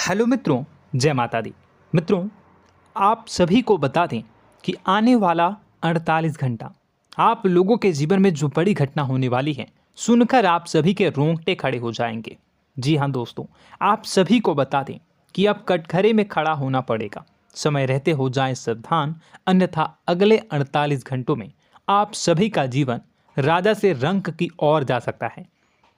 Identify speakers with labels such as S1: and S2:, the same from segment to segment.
S1: Hello मित्रों, जय माता दी। मित्रों, आप सभी को बता दें कि आने वाला 48 घंटा आप लोगों के जीवन में जो बड़ी घटना होने वाली है, सुनकर आप सभी के रोंगटे खड़े हो जाएंगे। जी हाँ दोस्तों, आप सभी को बता दें कि अब कटघरे में खड़ा होना पड़ेगा। समय रहते हो जाएं सावधान, अन्यथा अगले 48 घंटों में आप सभी का जीवन राजा से रंक की ओर जा सकता है।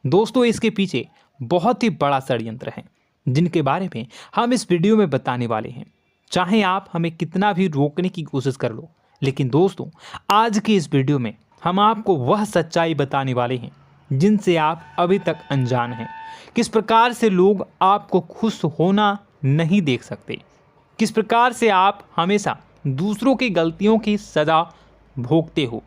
S1: दोस्तों, इसके पीछे बहुत ही बड़ा षड्यंत्र है जिनके बारे में हम इस वीडियो में बताने वाले हैं। चाहे आप हमें कितना भी रोकने की कोशिश कर लो, लेकिन दोस्तों आज की इस वीडियो में हम आपको वह सच्चाई बताने वाले हैं जिनसे आप अभी तक अनजान हैं। किस प्रकार से लोग आपको खुश होना नहीं देख सकते, किस प्रकार से आप हमेशा दूसरों की गलतियों की सज़ा भोगते हो,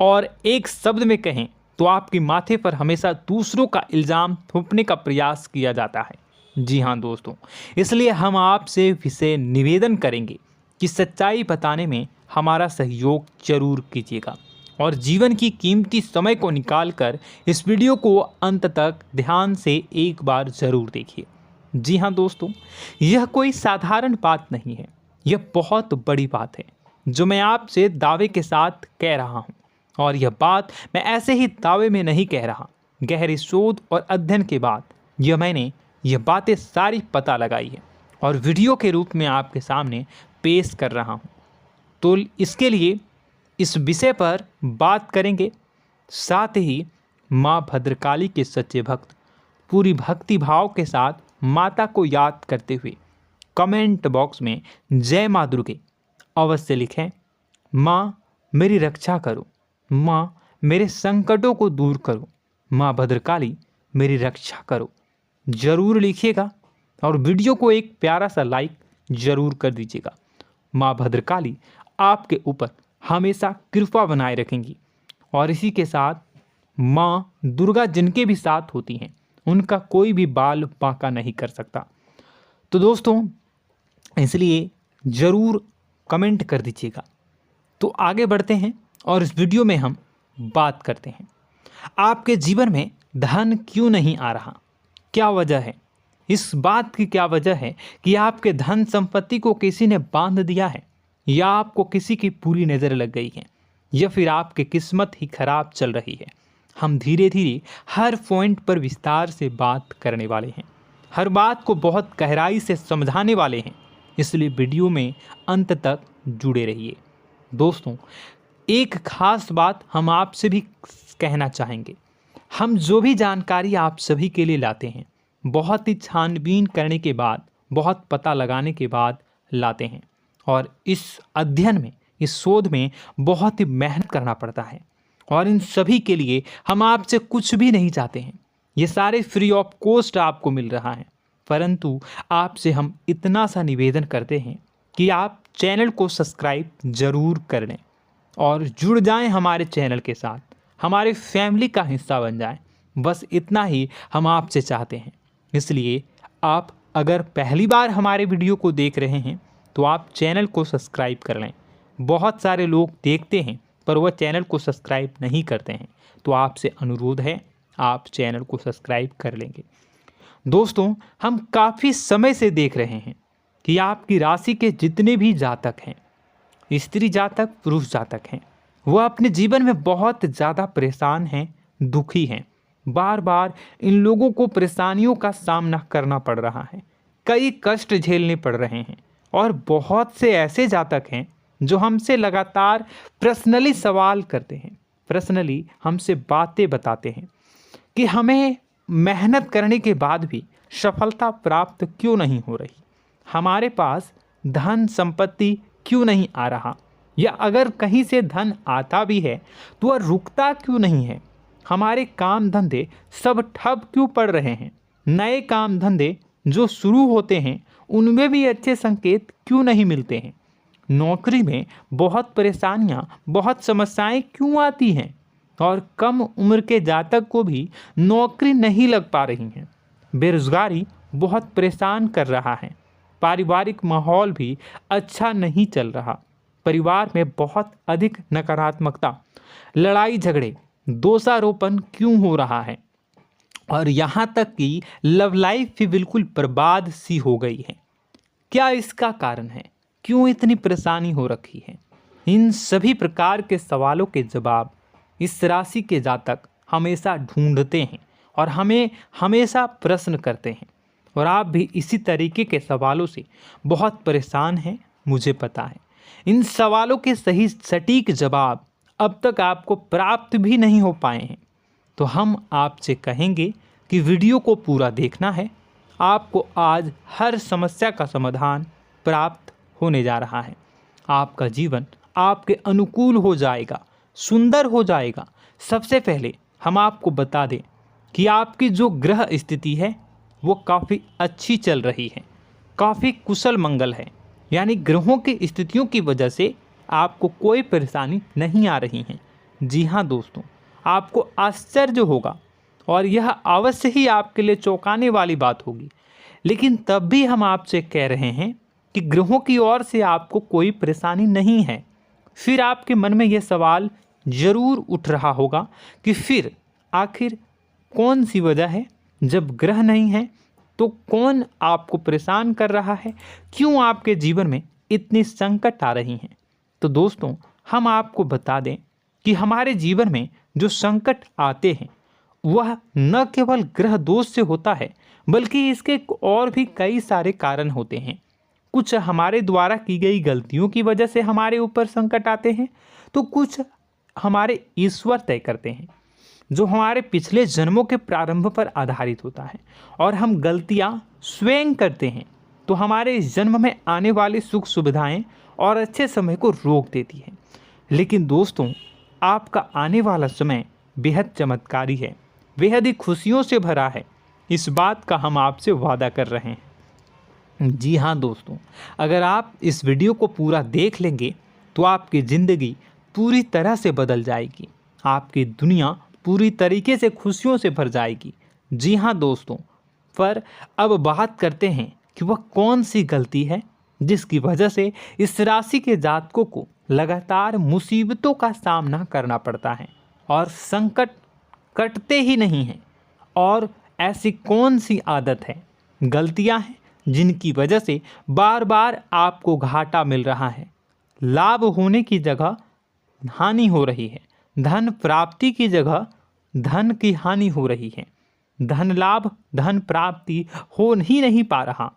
S1: और एक शब्द में कहें तो आपके माथे पर हमेशा दूसरों का इल्ज़ाम थोपने का प्रयास किया जाता है। जी हाँ दोस्तों, इसलिए हम आपसे विशेष निवेदन करेंगे कि सच्चाई बताने में हमारा सहयोग जरूर कीजिएगा और जीवन की कीमती समय को निकालकर इस वीडियो को अंत तक ध्यान से एक बार ज़रूर देखिए। जी हाँ दोस्तों, यह कोई साधारण बात नहीं है, यह बहुत बड़ी बात है जो मैं आपसे दावे के साथ कह रहा हूँ। और यह बात मैं ऐसे ही दावे में नहीं कह रहा, गहरी शोध और अध्ययन के बाद मैंने यह बातें सारी पता लगाई है और वीडियो के रूप में आपके सामने पेश कर रहा हूँ। तो इसके लिए इस विषय पर बात करेंगे। साथ ही माँ भद्रकाली के सच्चे भक्त पूरी भक्ति भाव के साथ माता को याद करते हुए कमेंट बॉक्स में जय माँ दुर्गे अवश्य लिखें। माँ मेरी रक्षा करो, माँ मेरे संकटों को दूर करो, माँ भद्रकाली मेरी रक्षा करो, ज़रूर लिखिएगा और वीडियो को एक प्यारा सा लाइक ज़रूर कर दीजिएगा। माँ भद्रकाली आपके ऊपर हमेशा कृपा बनाए रखेंगी और इसी के साथ माँ दुर्गा जिनके भी साथ होती हैं उनका कोई भी बाल बांका नहीं कर सकता। तो दोस्तों, इसलिए ज़रूर कमेंट कर दीजिएगा। तो आगे बढ़ते हैं और इस वीडियो में हम बात करते हैं, आपके जीवन में धन क्यों नहीं आ रहा, क्या वजह है। इस बात की क्या वजह है कि आपके धन संपत्ति को किसी ने बांध दिया है, या आपको किसी की पूरी नज़र लग गई है, या फिर आपकी किस्मत ही खराब चल रही है। हम धीरे धीरे हर पॉइंट पर विस्तार से बात करने वाले हैं, हर बात को बहुत गहराई से समझाने वाले हैं, इसलिए वीडियो में अंत तक जुड़े रहिए। दोस्तों, एक खास बात हम आपसे भी कहना चाहेंगे, हम जो भी जानकारी आप सभी के लिए लाते हैं बहुत ही छानबीन करने के बाद, बहुत पता लगाने के बाद लाते हैं, और इस अध्ययन में, इस शोध में बहुत ही मेहनत करना पड़ता है। और इन सभी के लिए हम आपसे कुछ भी नहीं चाहते हैं, ये सारे फ्री ऑफ कॉस्ट आपको मिल रहा है, परंतु आपसे हम इतना सा निवेदन करते हैं कि आप चैनल को सब्सक्राइब ज़रूर कर लें और जुड़ जाएं हमारे चैनल के साथ, हमारे फैमिली का हिस्सा बन जाएं। बस इतना ही हम आपसे चाहते हैं। इसलिए आप अगर पहली बार हमारे वीडियो को देख रहे हैं तो आप चैनल को सब्सक्राइब कर लें। बहुत सारे लोग देखते हैं पर वह चैनल को सब्सक्राइब नहीं करते हैं, तो आपसे अनुरोध है आप चैनल को सब्सक्राइब कर लेंगे। दोस्तों, हम काफ़ी समय से देख रहे हैं कि आपकी राशि के जितने भी जातक हैं, स्त्री जातक पुरुष जातक हैं, वह अपने जीवन में बहुत ज़्यादा परेशान हैं, दुखी हैं। बार बार इन लोगों को परेशानियों का सामना करना पड़ रहा है, कई कष्ट झेलने पड़ रहे हैं, और बहुत से ऐसे जातक हैं जो हमसे लगातार पर्सनली सवाल करते हैं, पर्सनली हमसे बातें बताते हैं कि हमें मेहनत करने के बाद भी सफलता प्राप्त क्यों नहीं हो रही, हमारे पास धन संपत्ति क्यों नहीं आ रहा, या अगर कहीं से धन आता भी है तो वह रुकता क्यों नहीं है, हमारे काम धंधे सब ठप क्यों पड़ रहे हैं, नए काम धंधे जो शुरू होते हैं उनमें भी अच्छे संकेत क्यों नहीं मिलते हैं, नौकरी में बहुत परेशानियां, बहुत समस्याएं क्यों आती हैं, और कम उम्र के जातक को भी नौकरी नहीं लग पा रही हैं, बेरोजगारी बहुत परेशान कर रहा है, पारिवारिक माहौल भी अच्छा नहीं चल रहा, परिवार में बहुत अधिक नकारात्मकता, लड़ाई झगड़े, दोषारोपण क्यों हो रहा है, और यहाँ तक कि लव लाइफ भी बिल्कुल बर्बाद सी हो गई है। क्या इसका कारण है? क्यों इतनी परेशानी हो रखी है? इन सभी प्रकार के सवालों के जवाब इस राशि के जातक हमेशा ढूंढते हैं और हमें हमेशा प्रश्न करते हैं। और आप भी इसी तरीके के सवालों से बहुत परेशान हैं, मुझे पता है। इन सवालों के सही सटीक जवाब अब तक आपको प्राप्त भी नहीं हो पाए हैं, तो हम आपसे कहेंगे कि वीडियो को पूरा देखना है। आपको आज हर समस्या का समाधान प्राप्त होने जा रहा है। आपका जीवन आपके अनुकूल हो जाएगा, सुंदर हो जाएगा। सबसे पहले हम आपको बता दें कि आपकी जो ग्रह स्थिति है वो काफ़ी अच्छी चल रही है, काफ़ी कुशल मंगल है। यानी ग्रहों की स्थितियों की वजह से आपको कोई परेशानी नहीं आ रही है। जी हाँ दोस्तों, आपको आश्चर्य होगा और यह अवश्य ही आपके लिए चौंकाने वाली बात होगी, लेकिन तब भी हम आपसे कह रहे हैं कि ग्रहों की ओर से आपको कोई परेशानी नहीं है। फिर आपके मन में यह सवाल जरूर उठ रहा होगा कि फिर आखिर कौन सी वजह है? जब ग्रह नहीं है तो कौन आपको परेशान कर रहा है? क्यों आपके जीवन में इतनी संकट आ रही हैं? तो दोस्तों, हम आपको बता दें कि हमारे जीवन में जो संकट आते हैं वह न केवल ग्रह दोष से होता है, बल्कि इसके और भी कई सारे कारण होते हैं। कुछ हमारे द्वारा की गई गलतियों की वजह से हमारे ऊपर संकट आते हैं, तो कुछ हमारे ईश्वर तय करते हैं, जो हमारे पिछले जन्मों के प्रारंभ पर आधारित होता है। और हम गलतियां स्वयं करते हैं तो हमारे इस जन्म में आने वाली सुख सुविधाएं और अच्छे समय को रोक देती है। लेकिन दोस्तों, आपका आने वाला समय बेहद चमत्कारी है, बेहद ही खुशियों से भरा है। इस बात का हम आपसे वादा कर रहे हैं। जी हाँ दोस्तों, अगर आप इस वीडियो को पूरा देख लेंगे तो आपकी ज़िंदगी पूरी तरह से बदल जाएगी, आपकी दुनिया पूरी तरीके से खुशियों से भर जाएगी। जी हाँ दोस्तों, पर अब बात करते हैं कि वह कौन सी गलती है जिसकी वजह से इस राशि के जातकों को लगातार मुसीबतों का सामना करना पड़ता है और संकट कटते ही नहीं हैं। और ऐसी कौन सी आदत है, गलतियां हैं जिनकी वजह से बार बार आपको घाटा मिल रहा है, लाभ होने की जगह हानि हो रही है, धन प्राप्ति की जगह धन की हानि हो रही है, धन लाभ धन प्राप्ति हो ही नहीं पा रहा,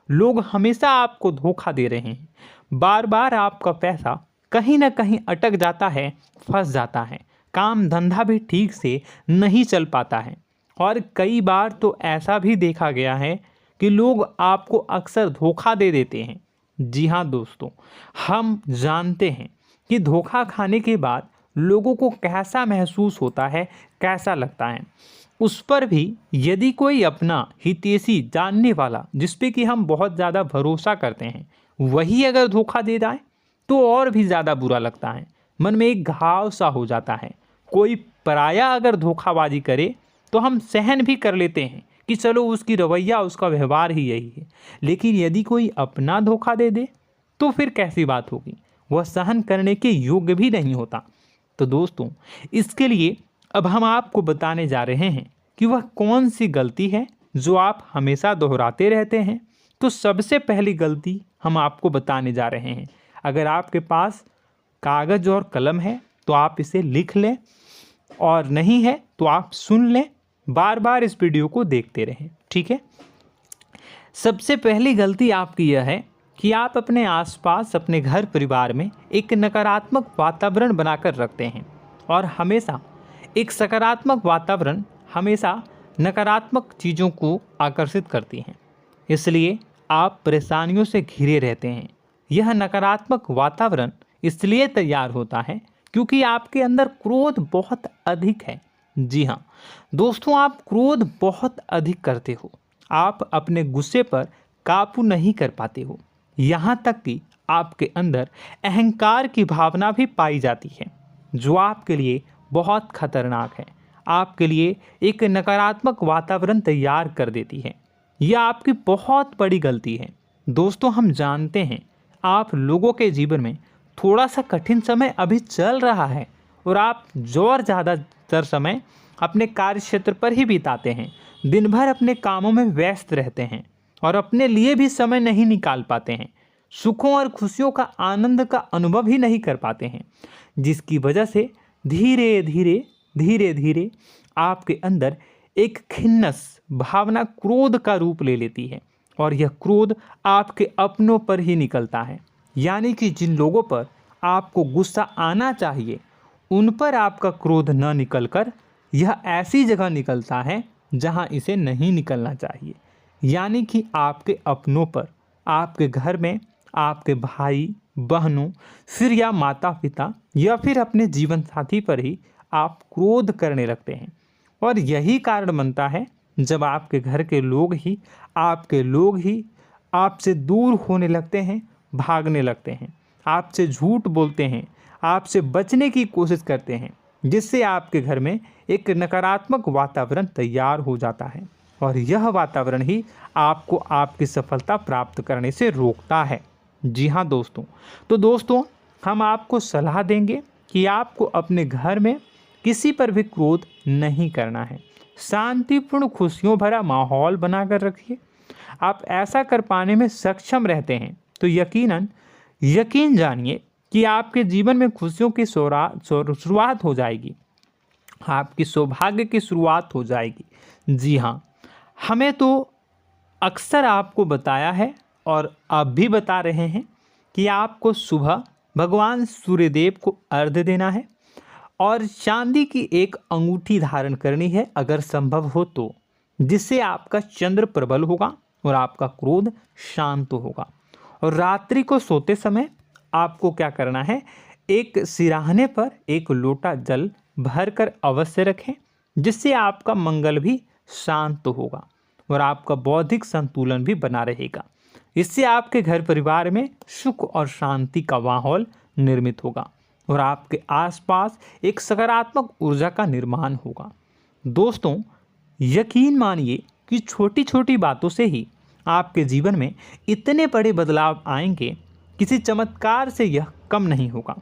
S1: लोग हमेशा आपको धोखा दे रहे हैं, बार बार आपका पैसा कहीं ना कहीं अटक जाता है, फंस जाता है, काम धंधा भी ठीक से नहीं चल पाता है। और कई बार तो ऐसा भी देखा गया है कि लोग आपको अक्सर धोखा दे देते हैं। जी हाँ दोस्तों, हम जानते हैं कि धोखा खाने के बाद लोगों को कैसा महसूस होता है, कैसा लगता है। उस पर भी यदि कोई अपना हितैषी जानने वाला, जिस पे कि हम बहुत ज़्यादा भरोसा करते हैं, वही अगर धोखा दे जाए तो और भी ज़्यादा बुरा लगता है, मन में एक घाव सा हो जाता है। कोई पराया अगर धोखाबाजी करे तो हम सहन भी कर लेते हैं कि चलो उसकी रवैया, उसका व्यवहार ही यही है। लेकिन यदि कोई अपना धोखा दे दे तो फिर कैसी बात होगी, वह सहन करने के योग्य भी नहीं होता। तो दोस्तों, इसके लिए अब हम आपको बताने जा रहे हैं कि वह कौन सी गलती है जो आप हमेशा दोहराते रहते हैं। तो सबसे पहली गलती हम आपको बताने जा रहे हैं। अगर आपके पास कागज़ और कलम है तो आप इसे लिख लें, और नहीं है तो आप सुन लें, बार बार इस वीडियो को देखते रहें, ठीक है। सबसे पहली गलती आपकी यह है कि आप अपने आसपास, अपने घर परिवार में एक नकारात्मक वातावरण बनाकर रखते हैं, और हमेशा एक सकारात्मक वातावरण हमेशा नकारात्मक चीज़ों को आकर्षित करती हैं। इसलिए आप परेशानियों से घिरे रहते हैं। यह नकारात्मक वातावरण इसलिए तैयार होता है क्योंकि आपके अंदर क्रोध बहुत अधिक है। जी हाँ दोस्तों, आप क्रोध बहुत अधिक करते हो, आप अपने गुस्से पर काबू नहीं कर पाते हो, यहाँ तक कि आपके अंदर अहंकार की भावना भी पाई जाती है, जो आपके लिए बहुत खतरनाक है, आपके लिए एक नकारात्मक वातावरण तैयार कर देती है। यह आपकी बहुत बड़ी गलती है। दोस्तों, हम जानते हैं आप लोगों के जीवन में थोड़ा सा कठिन समय अभी चल रहा है, और आप जो और ज़्यादातर समय अपने कार्य क्षेत्र पर ही बिताते हैं, दिन भर अपने कामों में व्यस्त रहते हैं और अपने लिए भी समय नहीं निकाल पाते हैं, सुखों और खुशियों का आनंद का अनुभव ही नहीं कर पाते हैं, जिसकी वजह से धीरे धीरे धीरे धीरे आपके अंदर एक खिन्नस भावना क्रोध का रूप ले लेती है और यह क्रोध आपके अपनों पर ही निकलता है। यानी कि जिन लोगों पर आपको गुस्सा आना चाहिए उन पर आपका क्रोध न निकलकर यह ऐसी जगह निकलता है जहां इसे नहीं निकलना चाहिए। यानी कि आपके अपनों पर, आपके घर में, आपके भाई बहनों, फिर या माता पिता या फिर अपने जीवन साथी पर ही आप क्रोध करने लगते हैं। और यही कारण बनता है जब आपके घर के लोग ही आपसे दूर होने लगते हैं, भागने लगते हैं, आपसे झूठ बोलते हैं, आपसे बचने की कोशिश करते हैं, जिससे आपके घर में एक नकारात्मक वातावरण तैयार हो जाता है और यह वातावरण ही आपको आपकी सफलता प्राप्त करने से रोकता है। जी हाँ दोस्तों, तो दोस्तों हम आपको सलाह देंगे कि आपको अपने घर में किसी पर भी क्रोध नहीं करना है। शांतिपूर्ण खुशियों भरा माहौल बनाकर रखिए। आप ऐसा कर पाने में सक्षम रहते हैं तो यकीन जानिए कि आपके जीवन में खुशियों की शुरुआत हो जाएगी, आपकी सौभाग्य की शुरुआत हो जाएगी। जी हाँ, हमें तो अक्सर आपको बताया है और अब भी बता रहे हैं कि आपको सुबह भगवान सूर्यदेव को अर्घ्य देना है और चांदी की एक अंगूठी धारण करनी है अगर संभव हो तो, जिससे आपका चंद्र प्रबल होगा और आपका क्रोध शांत होगा। और रात्रि को सोते समय आपको क्या करना है, एक सिराहने पर एक लोटा जल भरकर अवश्य रखें, जिससे आपका मंगल भी शांत होगा और आपका बौद्धिक संतुलन भी बना रहेगा। इससे आपके घर परिवार में सुख और शांति का माहौल निर्मित होगा और आपके आसपास एक सकारात्मक ऊर्जा का निर्माण होगा। दोस्तों यकीन मानिए कि छोटी छोटी बातों से ही आपके जीवन में इतने बड़े बदलाव आएंगे, किसी चमत्कार से यह कम नहीं होगा।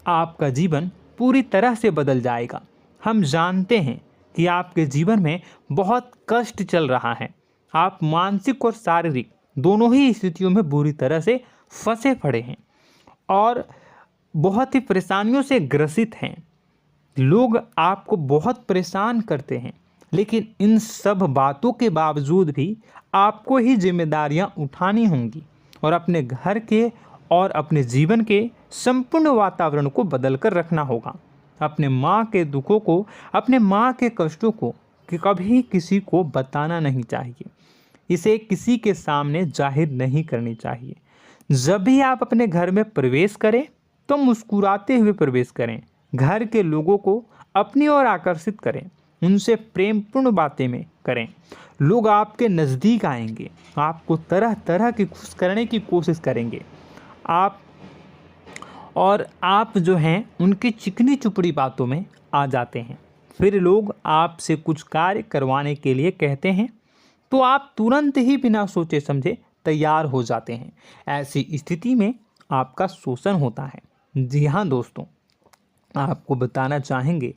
S1: आपका जीवन पूरी तरह से बदल जाएगा। हम जानते हैं कि आपके जीवन में बहुत कष्ट चल रहा है, आप मानसिक और शारीरिक दोनों ही स्थितियों में बुरी तरह से फंसे पड़े हैं और बहुत ही परेशानियों से ग्रसित हैं। लोग आपको बहुत परेशान करते हैं, लेकिन इन सब बातों के बावजूद भी आपको ही जिम्मेदारियां उठानी होंगी और अपने घर के और अपने जीवन के संपूर्ण वातावरण को बदल कर रखना होगा। अपने माँ के दुखों को, अपने माँ के कष्टों को कभी किसी को बताना नहीं चाहिए, इसे किसी के सामने जाहिर नहीं करनी चाहिए। जब भी आप अपने घर में प्रवेश करें तो मुस्कुराते हुए प्रवेश करें, घर के लोगों को अपनी ओर आकर्षित करें, उनसे प्रेमपूर्ण बातें में करें। लोग आपके नज़दीक आएंगे, आपको तरह तरह की खुश करने की कोशिश करेंगे। आप जो हैं उनकी चिकनी चुपड़ी बातों में आ जाते हैं। फिर लोग आपसे कुछ कार्य करवाने के लिए कहते हैं तो आप तुरंत ही बिना सोचे समझे तैयार हो जाते हैं। ऐसी स्थिति में आपका शोषण होता है। जी हाँ दोस्तों, आपको बताना चाहेंगे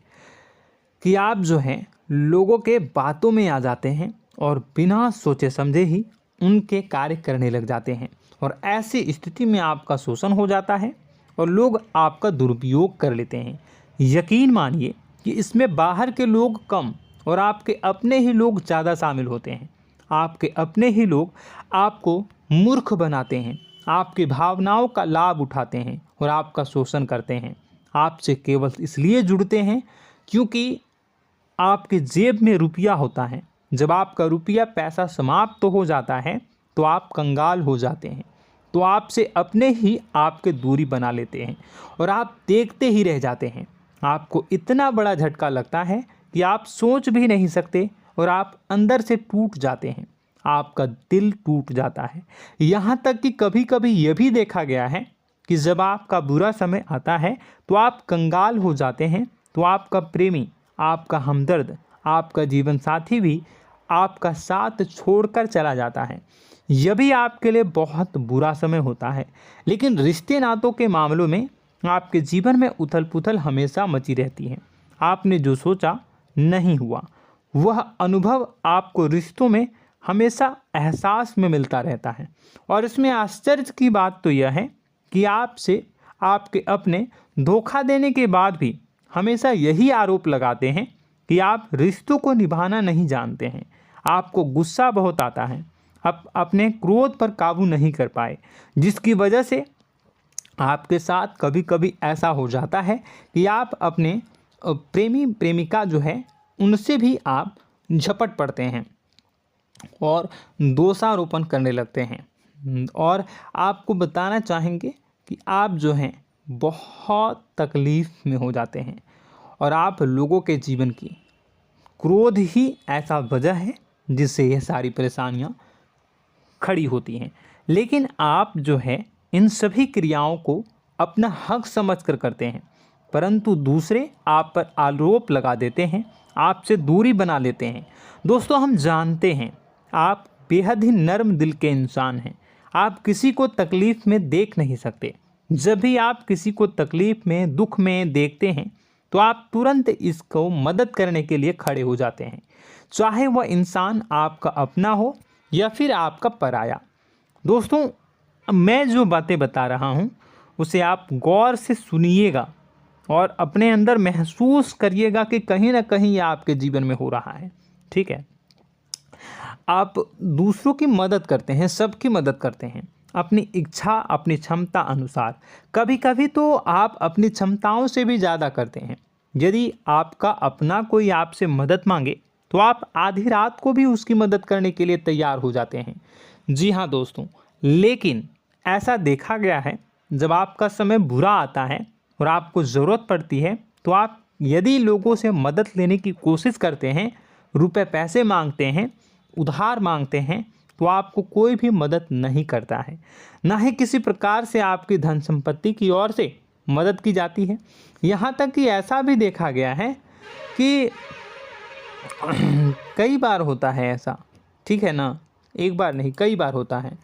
S1: कि आप जो हैं लोगों के बातों में आ जाते हैं और बिना सोचे समझे ही उनके कार्य करने लग जाते हैं और ऐसी स्थिति में आपका शोषण हो जाता है और लोग आपका दुरुपयोग कर लेते हैं। यकीन मानिए कि इसमें बाहर के लोग कम और आपके अपने ही लोग ज़्यादा शामिल होते हैं। आपके अपने ही लोग आपको मूर्ख बनाते हैं, आपकी भावनाओं का लाभ उठाते हैं और आपका शोषण करते हैं। आपसे केवल इसलिए जुड़ते हैं क्योंकि आपके जेब में रुपया होता है। जब आपका रुपया पैसा समाप्त हो जाता है तो आप कंगाल हो जाते हैं, तो आपसे अपने ही आपके दूरी बना लेते हैं और आप देखते ही रह जाते हैं। आपको इतना बड़ा झटका लगता है कि आप सोच भी नहीं सकते और आप अंदर से टूट जाते हैं, आपका दिल टूट जाता है। यहाँ तक कि कभी कभी यह भी देखा गया है कि जब आपका बुरा समय आता है तो आप कंगाल हो जाते हैं, तो आपका प्रेमी, आपका हमदर्द, आपका जीवन साथी भी आपका साथ छोड़कर चला जाता है। यह भी आपके लिए बहुत बुरा समय होता है। लेकिन रिश्ते नातों के मामलों में आपके जीवन में उथल पुथल हमेशा मची रहती है। आपने जो सोचा नहीं हुआ। वह अनुभव आपको रिश्तों में हमेशा एहसास में मिलता रहता है। और इसमें आश्चर्य की बात तो यह है कि आपसे आपके अपने धोखा देने के बाद भी हमेशा यही आरोप लगाते हैं कि आप रिश्तों को निभाना नहीं जानते हैं। आपको गुस्सा बहुत आता है, आप अपने क्रोध पर काबू नहीं कर पाए, जिसकी वजह से आपके साथ कभी कभी ऐसा हो जाता है कि आप अपने प्रेमी प्रेमिका जो है उनसे भी आप झपट पड़ते हैं और दोषारोपण करने लगते हैं। और आपको बताना चाहेंगे कि आप जो हैं बहुत तकलीफ़ में हो जाते हैं और आप लोगों के जीवन की क्रोध ही ऐसा वजह है जिससे ये सारी परेशानियां खड़ी होती हैं। लेकिन आप जो है इन सभी क्रियाओं को अपना हक समझकर करते हैं, परंतु दूसरे आप पर आरोप लगा देते हैं, आपसे दूरी बना लेते हैं। दोस्तों, हम जानते हैं आप बेहद ही नर्म दिल के इंसान हैं। आप किसी को तकलीफ़ में देख नहीं सकते। जब भी आप किसी को तकलीफ़ में, दुख में देखते हैं तो आप तुरंत इसको मदद करने के लिए खड़े हो जाते हैं, चाहे वह इंसान आपका अपना हो या फिर आपका पराया। दोस्तों, मैं जो बातें बता रहा हूँ उसे आप गौर से सुनिएगा और अपने अंदर महसूस करिएगा कि कहीं ना कहीं ये आपके जीवन में हो रहा है। ठीक है, आप दूसरों की मदद करते हैं, सबकी मदद करते हैं अपनी इच्छा, अपनी क्षमता अनुसार। कभी कभी तो आप अपनी क्षमताओं से भी ज़्यादा करते हैं। यदि आपका अपना कोई आपसे मदद मांगे तो आप आधी रात को भी उसकी मदद करने के लिए तैयार हो जाते हैं। जी हाँ दोस्तों, लेकिन ऐसा देखा गया है जब आपका समय बुरा आता है और आपको ज़रूरत पड़ती है तो आप यदि लोगों से मदद लेने की कोशिश करते हैं, रुपए पैसे मांगते हैं, उधार मांगते हैं, तो आपको कोई भी मदद नहीं करता है। ना ही किसी प्रकार से आपकी धन संपत्ति की ओर से मदद की जाती है। यहाँ तक कि ऐसा भी देखा गया है कि कई बार होता है ऐसा, ठीक है ना, एक बार नहीं कई बार होता है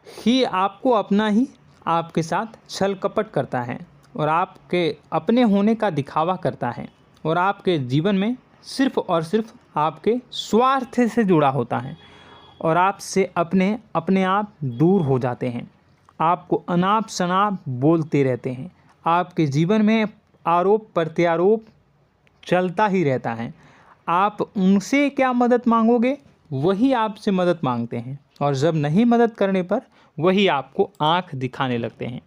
S1: कि आपको अपना ही आपके साथ छल कपट करता है और आपके अपने होने का दिखावा करता है और आपके जीवन में सिर्फ और सिर्फ आपके स्वार्थ से जुड़ा होता है और आपसे अपने आप दूर हो जाते हैं। आपको अनाप शनाप बोलते रहते हैं। आपके जीवन में आरोप प्रत्यारोप चलता ही रहता है। आप उनसे क्या मदद मांगोगे, वही आपसे मदद मांगते हैं और जब नहीं मदद करने पर वही आपको आंख दिखाने लगते हैं।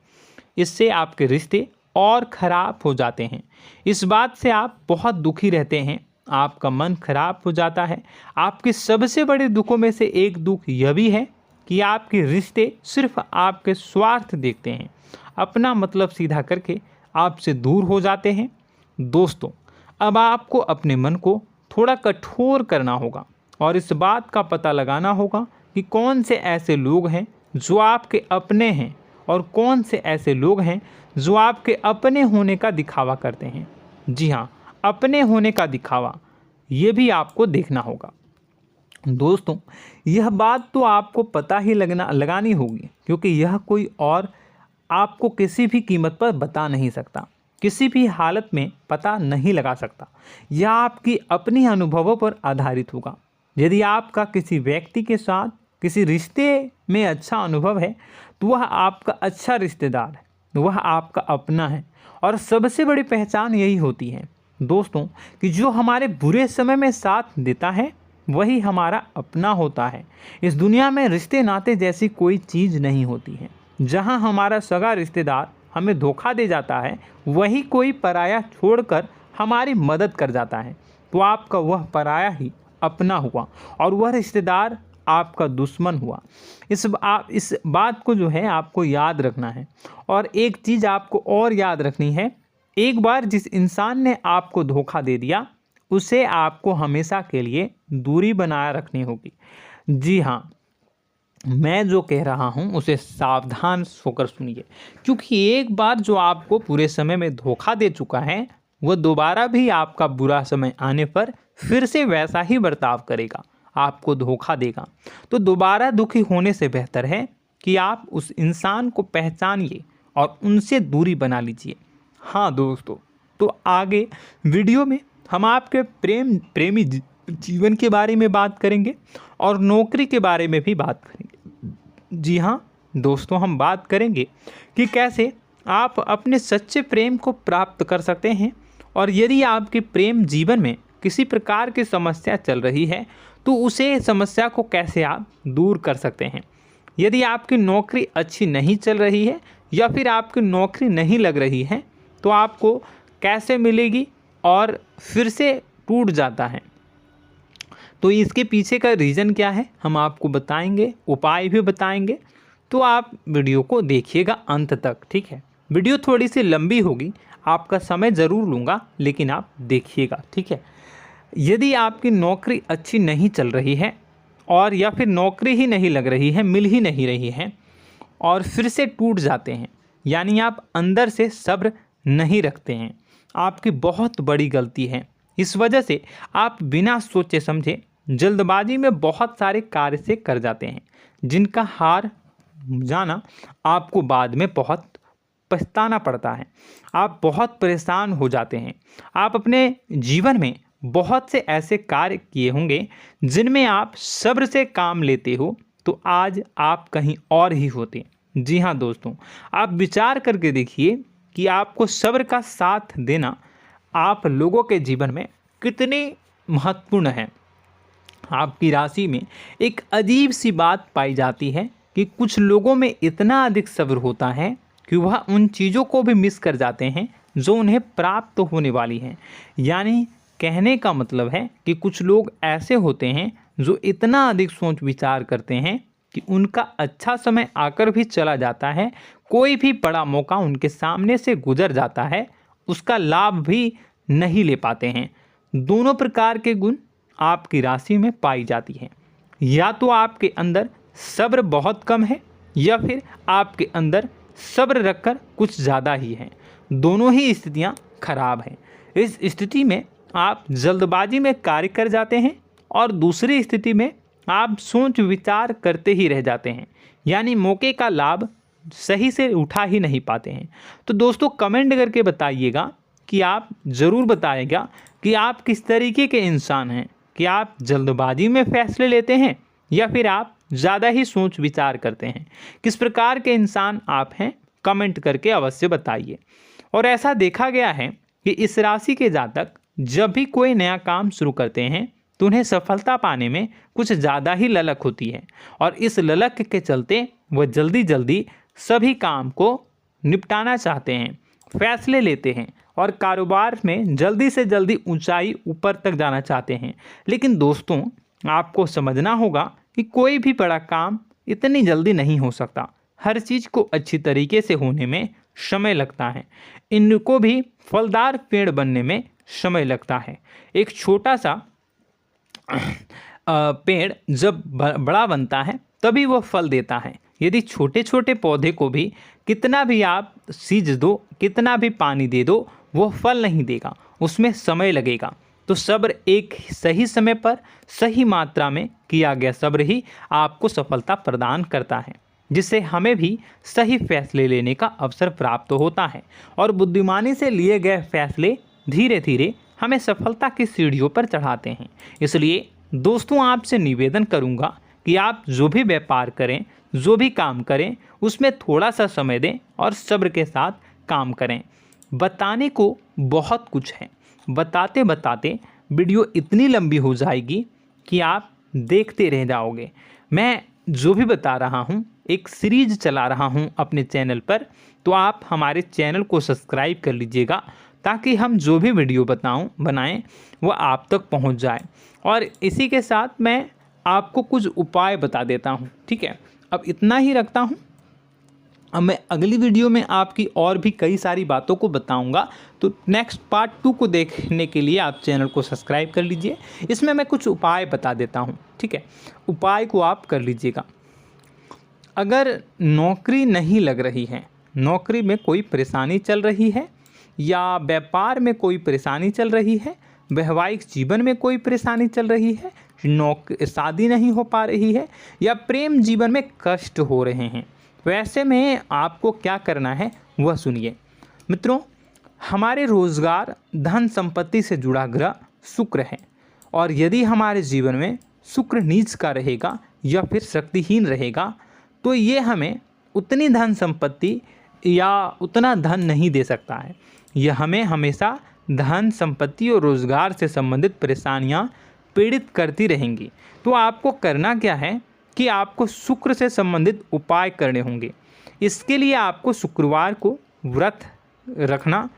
S1: इससे आपके रिश्ते और ख़राब हो जाते हैं। इस बात से आप बहुत दुखी रहते हैं, आपका मन खराब हो जाता है। आपके सबसे बड़े दुखों में से एक दुख यह भी है कि आपके रिश्ते सिर्फ आपके स्वार्थ देखते हैं, अपना मतलब सीधा करके आपसे दूर हो जाते हैं। दोस्तों, अब आपको अपने मन को थोड़ा कठोर करना होगा और इस बात का पता लगाना होगा कि कौन से ऐसे लोग हैं जो आपके अपने हैं और कौन से ऐसे लोग हैं जो आपके अपने होने का दिखावा करते हैं। जी हाँ, अपने होने का दिखावा, ये भी आपको देखना होगा। दोस्तों, यह बात तो आपको पता ही लगानी होगी, क्योंकि यह कोई और आपको किसी भी कीमत पर बता नहीं सकता, किसी भी हालत में पता नहीं लगा सकता। यह आपकी अपनी अनुभवों पर आधारित होगा। यदि आपका किसी व्यक्ति के साथ किसी रिश्ते में अच्छा अनुभव है तो वह आपका अच्छा रिश्तेदार है, वह आपका अपना है। और सबसे बड़ी पहचान यही होती है दोस्तों कि जो हमारे बुरे समय में साथ देता है वही हमारा अपना होता है। इस दुनिया में रिश्ते नाते जैसी कोई चीज़ नहीं होती है। जहां हमारा सगा रिश्तेदार हमें धोखा दे जाता है, वही कोई पराया छोड़कर हमारी मदद कर जाता है, तो आपका वह पराया ही अपना हुआ और वह रिश्तेदार आपका दुश्मन हुआ। इस बात को जो है आपको याद रखना है। और एक चीज़ आपको और याद रखनी है, एक बार जिस इंसान ने आपको धोखा दे दिया उसे आपको हमेशा के लिए दूरी बनाए रखनी होगी। जी हाँ, मैं जो कह रहा हूँ उसे सावधान होकर सुनिए, क्योंकि एक बार जो आपको पूरे समय में धोखा दे चुका है वह दोबारा भी आपका बुरा समय आने पर फिर से वैसा ही बर्ताव करेगा, आपको धोखा देगा। तो दोबारा दुखी होने से बेहतर है कि आप उस इंसान को पहचानिए और उनसे दूरी बना लीजिए। हाँ दोस्तों, तो आगे वीडियो में हम आपके प्रेमी जीवन के बारे में बात करेंगे और नौकरी के बारे में भी बात करेंगे। जी हाँ दोस्तों, हम बात करेंगे कि कैसे आप अपने सच्चे प्रेम को प्राप्त कर सकते हैं, और यदि आपके प्रेम जीवन में किसी प्रकार की समस्या चल रही है तो उसे समस्या को कैसे आप दूर कर सकते हैं। यदि आपकी नौकरी अच्छी नहीं चल रही है या फिर आपकी नौकरी नहीं लग रही है तो आपको कैसे मिलेगी और फिर से टूट जाता है, तो इसके पीछे का रीज़न क्या है हम आपको बताएंगे, उपाय भी बताएंगे। तो आप वीडियो को देखिएगा अंत तक, ठीक है। वीडियो थोड़ी सी लंबी होगी, आपका समय ज़रूर लूँगा, लेकिन आप देखिएगा, ठीक है। यदि आपकी नौकरी अच्छी नहीं चल रही है और या फिर नौकरी ही नहीं लग रही है, मिल ही नहीं रही है और फिर से टूट जाते हैं, यानी आप अंदर से सब्र नहीं रखते हैं, आपकी बहुत बड़ी गलती है। इस वजह से आप बिना सोचे समझे जल्दबाजी में बहुत सारे कार्य से कर जाते हैं, जिनका हार जाना आपको बाद में बहुत पछताना पड़ता है। आप बहुत परेशान हो जाते हैं। आप अपने जीवन में बहुत से ऐसे कार्य किए होंगे जिनमें आप सब्र से काम लेते हो, तो आज आप कहीं और ही होते। जी हाँ दोस्तों, आप विचार करके देखिए कि आपको सब्र का साथ देना आप लोगों के जीवन में कितनी महत्वपूर्ण है। आपकी राशि में एक अजीब सी बात पाई जाती है कि कुछ लोगों में इतना अधिक सब्र होता है कि वह उन चीज़ों को भी मिस कर जाते हैं जो उन्हें प्राप्त होने वाली हैं। यानी कहने का मतलब है कि कुछ लोग ऐसे होते हैं जो इतना अधिक सोच विचार करते हैं कि उनका अच्छा समय आकर भी चला जाता है, कोई भी बड़ा मौका उनके सामने से गुजर जाता है, उसका लाभ भी नहीं ले पाते हैं। दोनों प्रकार के गुण आपकी राशि में पाई जाती हैं। या तो आपके अंदर सब्र बहुत कम है या फिर आपके अंदर सब्र रखकर कुछ ज़्यादा ही है। दोनों ही स्थितियाँ खराब हैं। इस स्थिति में आप जल्दबाजी में कार्य कर जाते हैं और दूसरी स्थिति में आप सोच विचार करते ही रह जाते हैं, यानी मौके का लाभ सही से उठा ही नहीं पाते हैं। तो दोस्तों कमेंट करके बताइएगा कि आप ज़रूर बताइएगा कि आप किस तरीके के इंसान हैं, कि आप जल्दबाजी में फैसले लेते हैं या फिर आप ज़्यादा ही सोच विचार करते हैं। किस प्रकार के इंसान आप हैं, कमेंट करके अवश्य बताइए। और ऐसा देखा गया है कि इस राशि के जातक जब भी कोई नया काम शुरू करते हैं तो उन्हें सफलता पाने में कुछ ज़्यादा ही ललक होती है, और इस ललक के चलते वह जल्दी जल्दी सभी काम को निपटाना चाहते हैं, फैसले लेते हैं और कारोबार में जल्दी से जल्दी ऊंचाई ऊपर तक जाना चाहते हैं। लेकिन दोस्तों आपको समझना होगा कि कोई भी बड़ा काम इतनी जल्दी नहीं हो सकता। हर चीज़ को अच्छी तरीके से होने में समय लगता है। इनको भी फलदार पेड़ बनने में समय लगता है। एक छोटा सा पेड़ जब बड़ा बनता है तभी वो फल देता है। यदि छोटे छोटे पौधे को भी कितना भी आप सींच दो, कितना भी पानी दे दो, वो फल नहीं देगा, उसमें समय लगेगा। तो सब्र एक सही समय पर सही मात्रा में किया गया सब्र ही आपको सफलता प्रदान करता है, जिससे हमें भी सही फैसले लेने का अवसर प्राप्त होता है। और बुद्धिमानी से लिए गए फैसले धीरे धीरे हमें सफलता की सीढ़ियों पर चढ़ाते हैं। इसलिए दोस्तों आपसे निवेदन करूंगा कि आप जो भी व्यापार करें, जो भी काम करें, उसमें थोड़ा सा समय दें और सब्र के साथ काम करें। बताने को बहुत कुछ है, बताते बताते वीडियो इतनी लंबी हो जाएगी कि आप देखते रह जाओगे। मैं जो भी बता रहा हूँ एक सीरीज चला रहा हूँ अपने चैनल पर, तो आप हमारे चैनल को सब्सक्राइब कर लीजिएगा ताकि हम जो भी वीडियो बनाएं वो आप तक पहुँच जाए। और इसी के साथ मैं आपको कुछ उपाय बता देता हूँ, ठीक है। अब इतना ही रखता हूँ। अब मैं अगली वीडियो में आपकी और भी कई सारी बातों को बताऊंगा। तो नेक्स्ट पार्ट 2 को देखने के लिए आप चैनल को सब्सक्राइब कर लीजिए। इसमें मैं कुछ उपाय बता देता हूं, ठीक है। उपाय को आप कर लीजिएगा। अगर नौकरी नहीं लग रही है, नौकरी में कोई परेशानी चल रही है, या व्यापार में कोई परेशानी चल रही है, वैवाहिक जीवन में कोई परेशानी चल रही है, शादी नहीं हो पा रही है, या प्रेम जीवन में कष्ट हो रहे हैं, वैसे में आपको क्या करना है वह सुनिए। मित्रों, हमारे रोजगार धन संपत्ति से जुड़ा ग्रह शुक्र है, और यदि हमारे जीवन में शुक्र नीच का रहेगा या फिर शक्तिहीन रहेगा तो ये हमें उतनी धन संपत्ति या उतना धन नहीं दे सकता है। यह हमें हमेशा धन संपत्ति और रोजगार से संबंधित परेशानियां पीड़ित करती रहेंगी। तो आपको करना क्या है कि आपको शुक्र से संबंधित उपाय करने होंगे। इसके लिए आपको शुक्रवार को व्रत रखना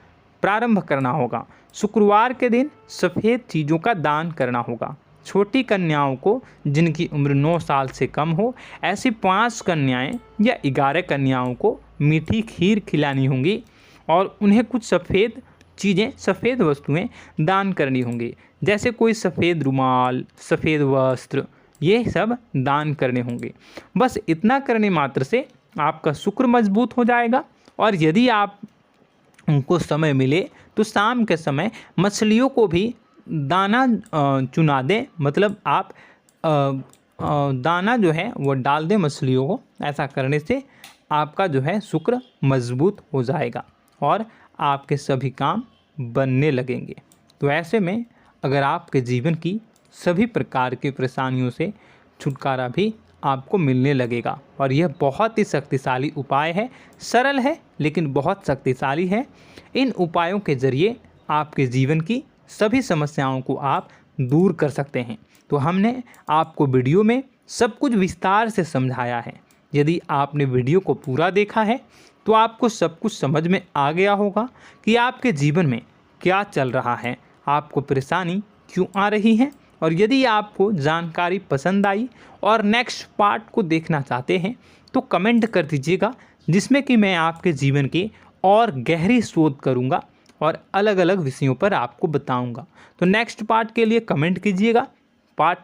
S1: प्रारंभ करना होगा। शुक्रवार के दिन सफ़ेद चीज़ों का दान करना होगा। छोटी कन्याओं को जिनकी उम्र 9 साल से कम हो, ऐसी 5 कन्याएं या 11 कन्याओं को मीठी खीर खिलानी होंगी और उन्हें कुछ सफ़ेद चीज़ें, सफ़ेद वस्तुएं दान करनी होंगी, जैसे कोई सफ़ेद रुमाल, सफ़ेद वस्त्र, ये सब दान करने होंगे। बस इतना करने मात्र से आपका शुक्र मजबूत हो जाएगा। और यदि आप उनको समय मिले तो शाम के समय मछलियों को भी दाना चुना दें, मतलब आप दाना जो है वो डाल दें मछलियों को। ऐसा करने से आपका जो है शुक्र मजबूत हो जाएगा और आपके सभी काम बनने लगेंगे। तो ऐसे में अगर आपके जीवन की सभी प्रकार की परेशानियों से छुटकारा भी आपको मिलने लगेगा। और यह बहुत ही शक्तिशाली उपाय है, सरल है लेकिन बहुत शक्तिशाली है। इन उपायों के ज़रिए आपके जीवन की सभी समस्याओं को आप दूर कर सकते हैं। तो हमने आपको वीडियो में सब कुछ विस्तार से समझाया है। यदि आपने वीडियो को पूरा देखा है तो आपको सब कुछ समझ में आ गया होगा कि आपके जीवन में क्या चल रहा है, आपको परेशानी क्यों आ रही है। और यदि आपको जानकारी पसंद आई और नेक्स्ट पार्ट को देखना चाहते हैं तो कमेंट कर दीजिएगा, जिसमें कि मैं आपके जीवन की और गहरी शोध करूंगा और अलग अलग विषयों पर आपको बताऊंगा। तो नेक्स्ट पार्ट के लिए कमेंट कीजिएगा, पार्ट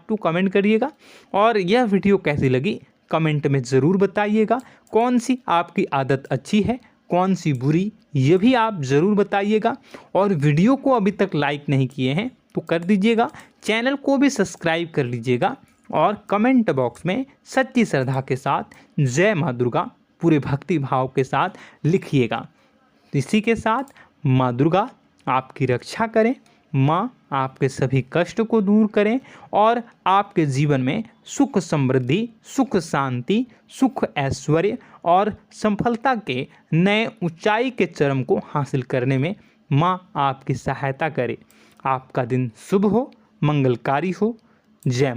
S1: टू कमेंट करिएगा। और यह वीडियो कैसी लगी कमेंट में ज़रूर बताइएगा। कौन सी आपकी आदत अच्छी है, कौन सी बुरी, ये भी आप ज़रूर बताइएगा। और वीडियो को अभी तक लाइक नहीं किए हैं तो कर दीजिएगा, चैनल को भी सब्सक्राइब कर लीजिएगा और कमेंट बॉक्स में सच्ची श्रद्धा के साथ जय माँ दुर्गा पूरे भक्ति भाव के साथ लिखिएगा। इसी के साथ माँ दुर्गा आपकी रक्षा करें, माँ आपके सभी कष्ट को दूर करें और आपके जीवन में सुख समृद्धि, सुख शांति, सुख ऐश्वर्य और सफलता के नए ऊंचाई के चरम को हासिल करने में माँ आपकी सहायता करे। आपका दिन शुभ हो, मंगलकारी हो। जय माँ।